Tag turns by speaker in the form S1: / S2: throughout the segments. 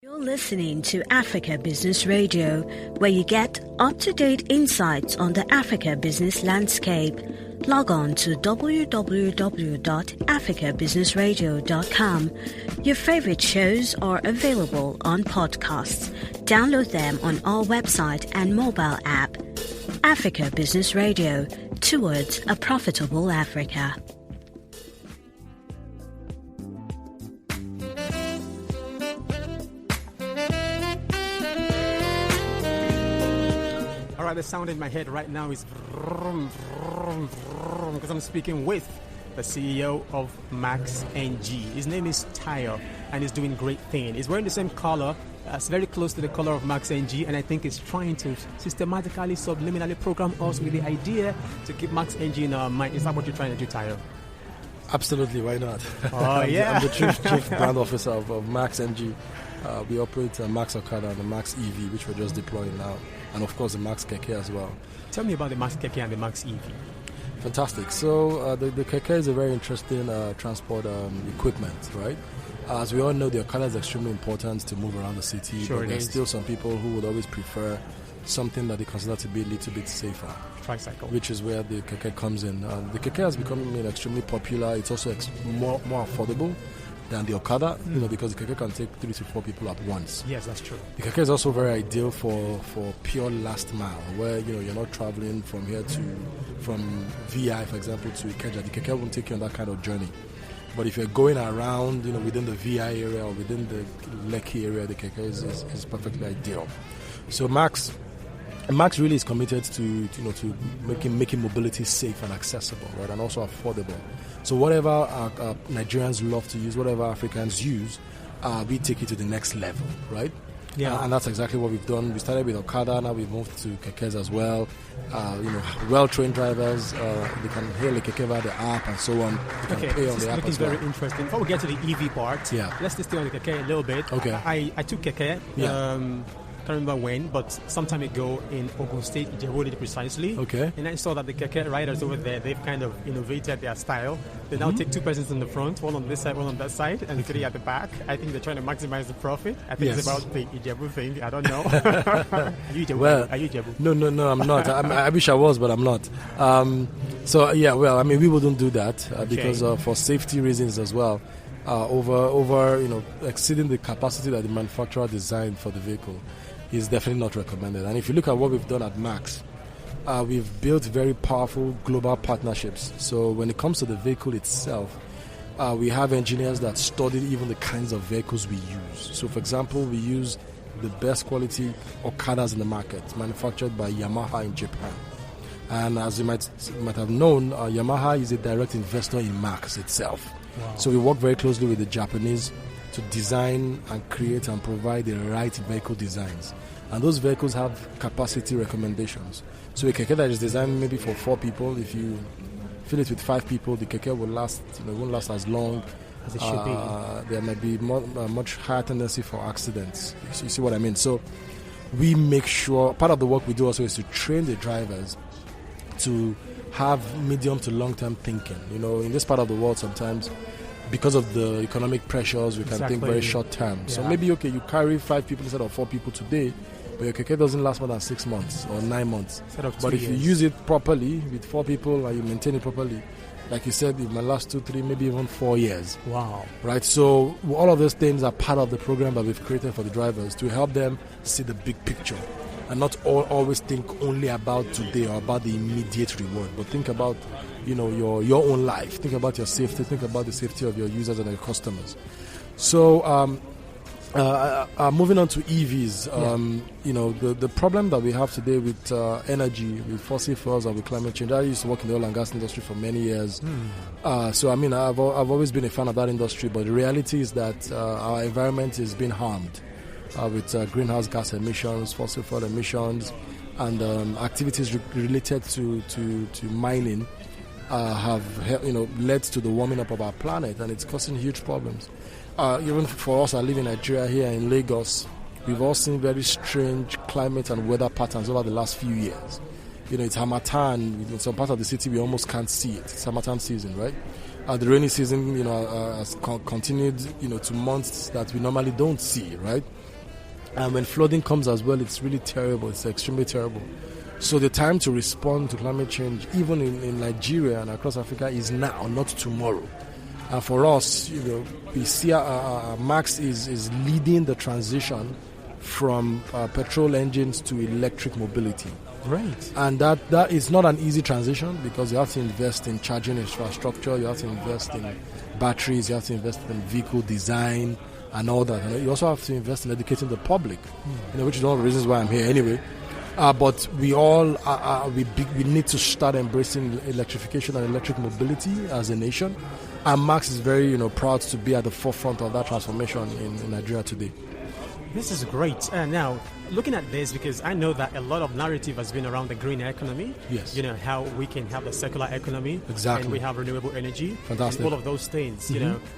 S1: You're listening to Africa Business Radio, where you get up-to-date insights on the Africa business landscape. Log on to www.africabusinessradio.com. Your favorite shows are available on podcasts. Download them on our website and mobile app. Africa Business Radio, towards a profitable Africa.
S2: The sound in my head right now is vroom, vroom, vroom, because I'm speaking with the CEO of Max NG. His name is Tayo, and he's doing great thing. He's wearing the same color, it's very close to the color of Max NG, and I think he's trying to systematically, subliminally program us with the idea to keep Max NG in our mind. Is that what you're trying to do, Tayo?
S3: Absolutely, why not?
S2: Oh, yeah.
S3: I'm the chief brand officer of Max NG. We operate Max Okada and the Max EV, which we're just deploying now. And of course the Max Keke as well.
S2: Tell me about the Max Keke and the Max EV.
S3: Fantastic. So the Keke is a very interesting transport equipment, right? As we all know, the Okada is extremely important to move around the city,
S2: sure,
S3: but there's still some people who would always prefer something that they consider to be a little bit safer.
S2: Tricycle.
S3: Which is where the Keke comes in. The Keke has become extremely popular. It's also more affordable than the Okada, because the Keke can take 3 to 4 people at once.
S2: Yes, that's true.
S3: The Keke is also very ideal for pure last mile, where you're not traveling from VI, for example, to Ikeja. The Keke won't take you on that kind of journey. But if you're going around, within the VI area or within the Lekki area, the Keke is perfectly ideal. So Max really is committed to making mobility safe and accessible, right, and also affordable. So whatever our Nigerians love to use, whatever Africans use, we take it to the next level, right?
S2: Yeah.
S3: And that's exactly what we've done. We started with Okada, now we've moved to Kekes as well. Well-trained drivers, they can hail the Keke via the app and so on. They can pay on the app as well.
S2: Very interesting. Before we get to the EV part, let's just stay on the Keke a little bit.
S3: Okay.
S2: I took Keke. I can't remember when, but some time ago in Ogun State, Ijebu precisely.
S3: Okay.
S2: And I saw that the Keke riders over there, they've kind of innovated their style. They now take 2 persons in the front, one on this side, one on that side, and 3 at the back. I think they're trying to maximize the profit. I think it's about the Ijebu thing. I don't know. Are you Ijebu?
S3: Well,
S2: are you Ijebu?
S3: No, I'm not. I wish I was, but I'm not. We wouldn't do that because for safety reasons as well. Exceeding the capacity that the manufacturer designed for the vehicle is definitely not recommended. And if you look at what we've done at Max, we've built very powerful global partnerships. So when it comes to the vehicle itself, we have engineers that studied even the kinds of vehicles we use. So for example, we use the best quality Okadas in the market, manufactured by Yamaha in Japan. And as you might have known, Yamaha is a direct investor in Max itself.
S2: Wow.
S3: So we work very closely with the Japanese to design and create and provide the right vehicle designs. And those vehicles have capacity recommendations. So a Keke that is designed maybe for 4 people, if you fill it with 5 people, the Keke will last, won't last as long
S2: as it should be.
S3: There might be much higher tendency for accidents. You see what I mean? So we make sure, part of the work we do also is to train the drivers to have medium to long-term thinking. In this part of the world sometimes, because of the economic pressures, we can think very short-term. Yeah. So maybe, you carry 5 people instead of 4 people today, but your Keke doesn't last more than 6 months or 9 months. But if you use it properly with 4 people and you maintain it properly, like you said, it might last 2, 3, maybe even 4 years.
S2: Wow.
S3: Right? So all of those things are part of the program that we've created for the drivers to help them see the big picture and not always think only about today or about the immediate reward, but think about your own life. Think about your safety. Think about the safety of your users and your customers. So moving on to EVs, the problem that we have today with energy, with fossil fuels and with climate change. I used to work in the oil and gas industry for many years. I've always been a fan of that industry, but the reality is that our environment is being harmed with greenhouse gas emissions, fossil fuel emissions, and activities related to mining have led to the warming up of our planet, and it's causing huge problems. Even for us, I live in Nigeria here in Lagos, we've all seen very strange climate and weather patterns over the last few years. It's Harmattan. In some parts of the city, we almost can't see it. It's Harmattan season, right? The rainy season, has continued, to months that we normally don't see, right? And when flooding comes as well, it's really terrible. It's extremely terrible. So the time to respond to climate change, even in Nigeria and across Africa, is now, not tomorrow. And for us, we see Max is leading the transition from petrol engines to electric mobility.
S2: Right.
S3: And that is not an easy transition, because you have to invest in charging infrastructure, you have to invest in batteries, you have to invest in vehicle design and all that. And you also have to invest in educating the public, which is one of the reasons why I'm here anyway. But we all we need to start embracing electrification and electric mobility as a nation. And Max is very proud to be at the forefront of that transformation in Nigeria today.
S2: This is great. Now, looking at this, because I know that a lot of narrative has been around the green economy.
S3: Yes.
S2: How we can have the circular economy.
S3: Exactly.
S2: And we have renewable energy.
S3: Fantastic.
S2: And all of those things,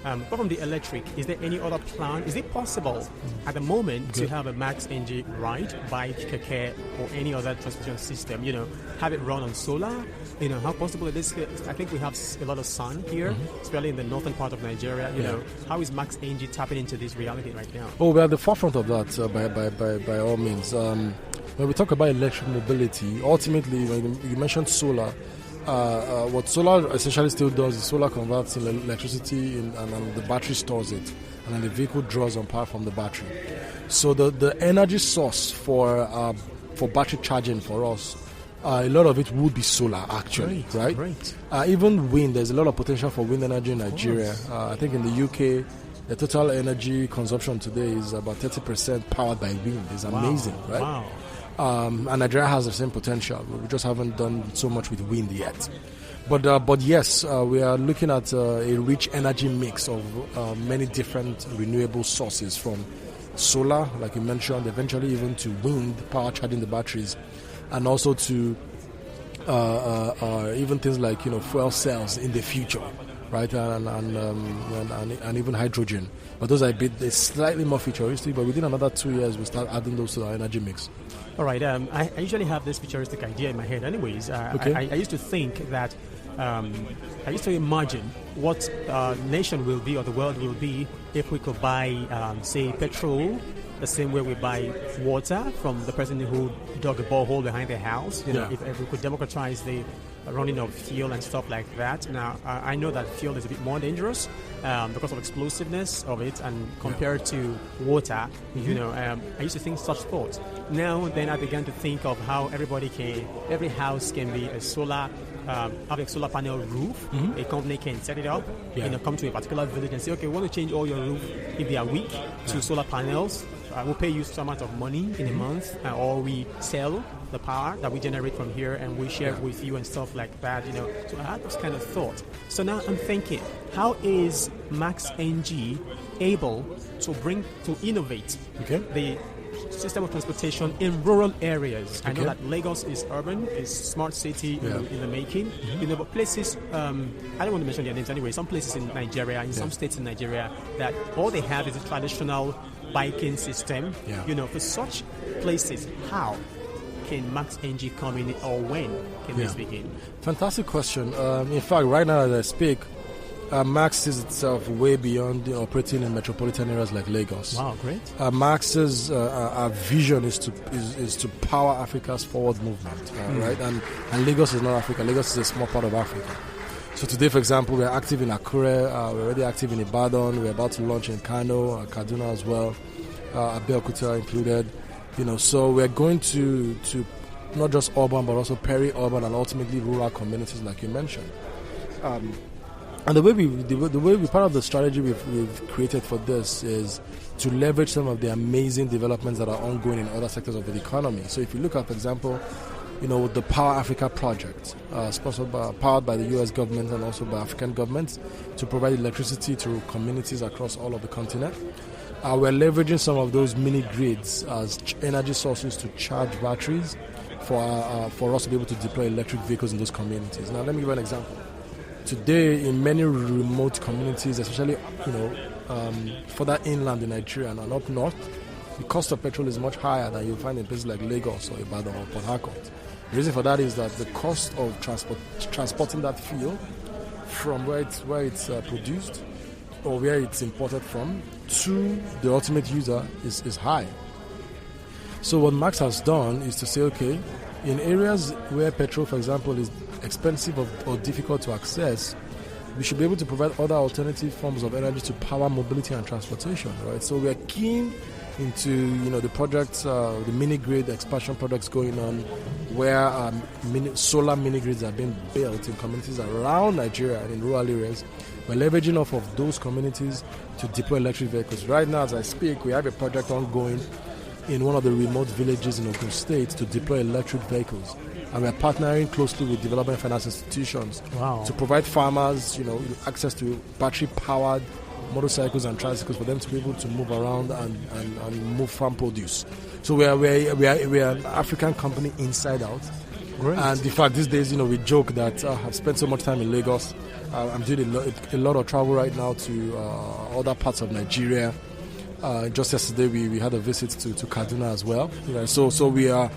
S2: But from the electric, is there any other plan? Is it possible at the moment to have a Max NG ride, bike, Coquille, or any other transportation system, have it run on solar? How possible it is? I think we have a lot of sun here, especially in the northern part of Nigeria. How is Max NG tapping into this reality right now?
S3: Oh, we're at the forefront of that by all means. When we talk about electric mobility, ultimately, when you mentioned solar, what solar essentially still does is solar converts electricity and the battery stores it, and then the vehicle draws on power from the battery. So the energy source for battery charging for us, a lot of it would be solar, actually, right? Even wind, there's a lot of potential for wind energy in Nigeria. I think in the UK, the total energy consumption today is about 30% powered by wind. It's amazing, right?
S2: Wow.
S3: And Nigeria has the same potential. We just haven't done so much with wind yet. But yes, we are looking at a rich energy mix of many different renewable sources, from solar, like you mentioned, eventually even to wind power charging the batteries, and also to even things like fuel cells in the future, right? And even hydrogen. But those are they're slightly more futuristic. But within another 2 years, we'll start adding those to our energy mix.
S2: All right. I usually have this futuristic idea in my head. Anyways,
S3: Okay.
S2: I used to think that I used to imagine what nation will be, or the world will be, if we could buy, say, petrol the same way we buy water from the person who dug a borehole behind their house. If we could democratize the running of fuel and stuff like that. Now, I know that fuel is a bit more dangerous because of explosiveness of it, and compared to water, I used to think such thoughts. Now, then I began to think of how every house can be a solar, have a solar panel roof. A company can set it up, come to a particular village and say, okay, we want to change all your roof if they are weak to solar panels. We'll pay you some amount of money in a month, or we sell the power that we generate from here and we share with you and stuff like that, So I had this kind of thought. So now I'm thinking, how is Max NG able to innovate the system of transportation in rural areas? I know that Lagos is urban, is smart city in the making, but places, I don't want to mention their names anyway, some places in Nigeria, in some states in Nigeria, that all they have is a traditional biking system. For such places, how can Max NG come in, or when can this begin? Fantastic question.
S3: In fact, right now as I speak, Max sees itself way beyond operating in metropolitan areas like Lagos.
S2: Wow, great.
S3: Max's our vision is to power Africa's forward movement, right? And Lagos is not Africa. Lagos is a small part of Africa. So today, for example, we're active in Akure, we're already active in Ibadan, we're about to launch in Kano, Kaduna as well, Abeokuta included. So we're going to not just urban, but also peri-urban and ultimately rural communities, like you mentioned. And the way part of the strategy we've created for this is to leverage some of the amazing developments that are ongoing in other sectors of the economy. So if you look at, for example, the Power Africa project, powered by the U.S. government and also by African governments to provide electricity to communities across all of the continent. We're leveraging some of those mini grids as energy sources to charge batteries for us to be able to deploy electric vehicles in those communities. Now, let me give you an example. Today, in many remote communities, especially further inland in Nigeria and up north, the cost of petrol is much higher than you'll find in places like Lagos or Ibadan or Port Harcourt. The reason for that is that the cost of transporting that fuel from where it's produced or where it's imported from to the ultimate user is high. So what Max has done is to say, okay, in areas where petrol, for example, is expensive or difficult to access, we should be able to provide other alternative forms of energy to power mobility and transportation, right? So we are keen into the projects, the mini grid expansion projects going on, where solar mini grids are being built in communities around Nigeria and in rural areas. We're leveraging off of those communities to deploy electric vehicles. Right now, as I speak, we have a project ongoing in one of the remote villages in Ogun State to deploy electric vehicles. And we're partnering closely with development finance institutions to provide farmers, access to battery-powered motorcycles and tricycles for them to be able to move around and move farm produce. So we are an African company inside out.
S2: Great.
S3: And in fact, these days, we joke that I've spent so much time in Lagos. I'm doing a lot of travel right now to other parts of Nigeria. Just yesterday, we had a visit to Kaduna as well. So we are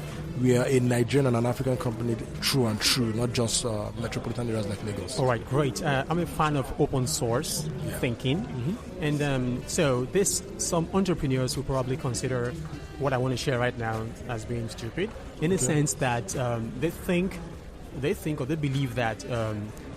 S3: a Nigerian and an African company, true and true, not just metropolitan areas like Lagos.
S2: All right, great. I'm a fan of open source thinking. Mm-hmm. And so some entrepreneurs will probably consider what I want to share right now as being stupid, in a sense that they think or they believe that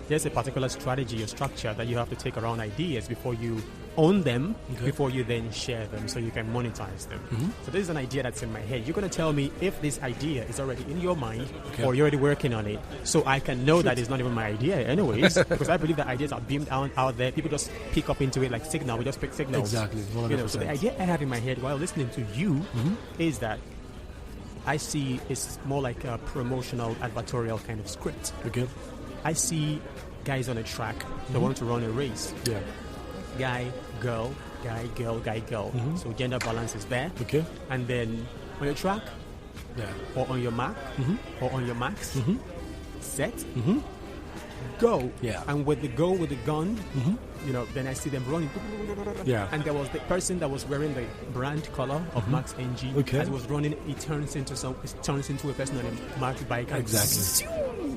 S2: there's a particular strategy or structure that you have to take around ideas before you own them, before you then share them so you can monetize them. Mm-hmm. So this is an idea that's in my head. You're going to tell me if this idea is already in your mind or you're already working on it, so I can know that it's not even my idea anyways, because I believe that ideas are beamed out there. People just pick up into it like signal. We just pick signals.
S3: Exactly. 100%.
S2: So the idea I have in my head while listening to you is that I see it's more like a promotional, advertorial kind of script.
S3: Okay.
S2: I see guys on a track that want to run a race.
S3: Yeah.
S2: Guy, girl, guy, girl, guy, girl. Mm-hmm. So gender balance is there.
S3: Okay.
S2: And then on your track, or on your mark, or on your max, set, go.
S3: Yeah.
S2: And with the gun, then I see them running.
S3: Yeah.
S2: And there was the person that was wearing the brand color of Max NG.
S3: Okay.
S2: As he was running, it turns into a person on a Max bike.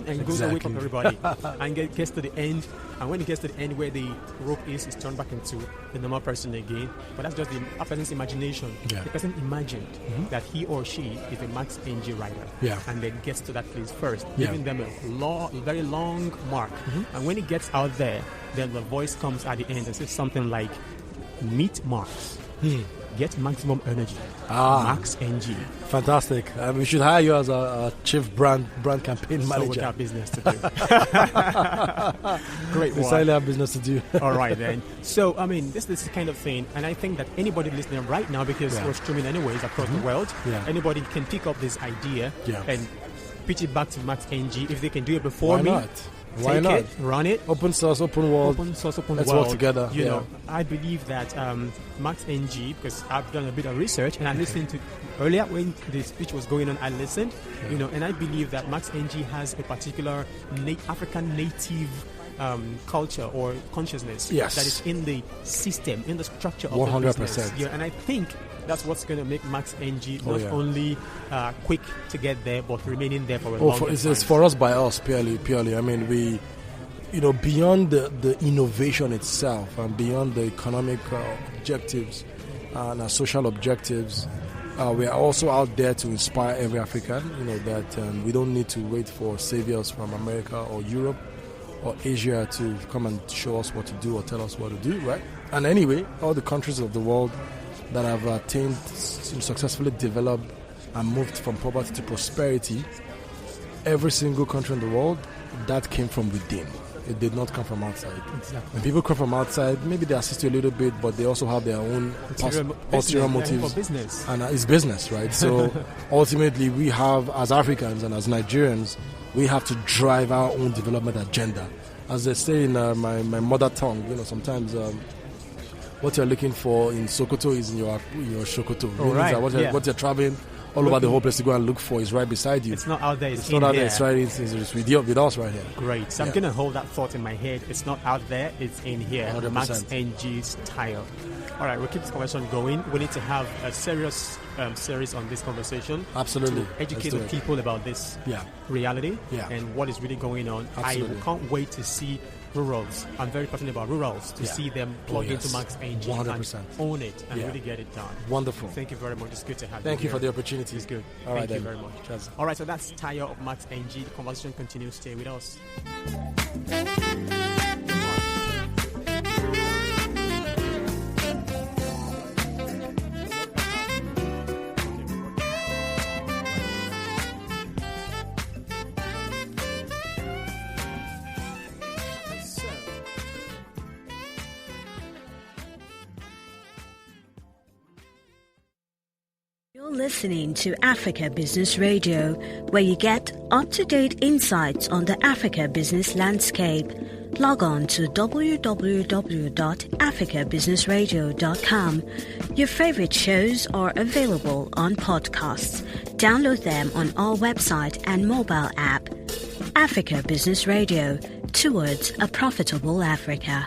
S2: And goes away from everybody and gets to the end. And when it gets to the end where the rope is turned back into the normal person again. But that's just a person's imagination.
S3: Yeah.
S2: The person imagined that he or she is a Max NG rider.
S3: Yeah.
S2: And then gets to that place first, giving them a very long mark. And when it gets out there, then the voice comes at the end and says something like, meet Max. Get maximum energy. Max NG.
S3: Fantastic. We should hire you as a chief brand campaign manager.
S2: So we got business to do. Great.
S3: We certainly have business to do.
S2: All right then. So this is the kind of thing, and I think that anybody listening right now, because we're streaming anyways across the world, anybody can pick up this idea and pitch it back to Max NG if they can do it before me.
S3: Why not? Why
S2: Take
S3: not?
S2: it, run it.
S3: Open source, open world.
S2: Open source, open
S3: Let's
S2: world.
S3: work together.
S2: You know, I believe that Max NG, because I've done a bit of research and I listened to earlier when the speech was going on, I listened, and I believe that Max NG has a particular African native culture or consciousness that is in the system, in the structure of 100%. The business. Yeah, and I think that's what's going to make Max NG not only quick to get there, but remaining there for a long time.
S3: It's for us by us, purely. I mean, we, beyond the innovation itself and beyond the economic objectives and our social objectives, we are also out there to inspire every African, that we don't need to wait for saviors from America or Europe or Asia to come and show us what to do or tell us what to do, right? And anyway, all the countries of the world that have attained, successfully developed and moved from poverty to prosperity, every single country in the world, that came from within. It did not come from outside.
S2: Exactly.
S3: When people come from outside, maybe they assist you a little bit, but they also have their own ulterior motives.
S2: Business.
S3: And it's business, right? So ultimately, we have, as Africans and as Nigerians, we have to drive our own development agenda. As they say in my mother tongue, sometimes what you're looking for in Sokoto is in your Shokoto. What you're traveling all over the whole place to go and look for is right beside you.
S2: It's not out there. It's
S3: not out
S2: here.
S3: there. It's right. It's with us right here.
S2: Great. So I'm going to hold that thought in my head. It's not out there. It's in here.
S3: 100%.
S2: Max NG style. All right, we'll keep this conversation going. We need to have a serious series on this conversation.
S3: Absolutely.
S2: To educate the people about this reality and what is really going on.
S3: Absolutely.
S2: I can't wait to see rurals. I'm very passionate about rurals to see them plug into Max NG
S3: 100%.
S2: and own it and really get it done.
S3: Wonderful.
S2: Thank you very much. It's good to have you.
S3: Thank you for the opportunity.
S2: It's good.
S3: All right,
S2: Thank you very much.
S3: Cheers.
S2: All right, so that's Tayo of Max NG. The conversation continues. Stay with us.
S1: You're listening to Africa Business Radio, where you get up-to-date insights on the Africa business landscape. Log on to www.africabusinessradio.com. Your favorite shows are available on podcasts. Download them on our website and mobile app. Africa Business Radio, towards a profitable Africa.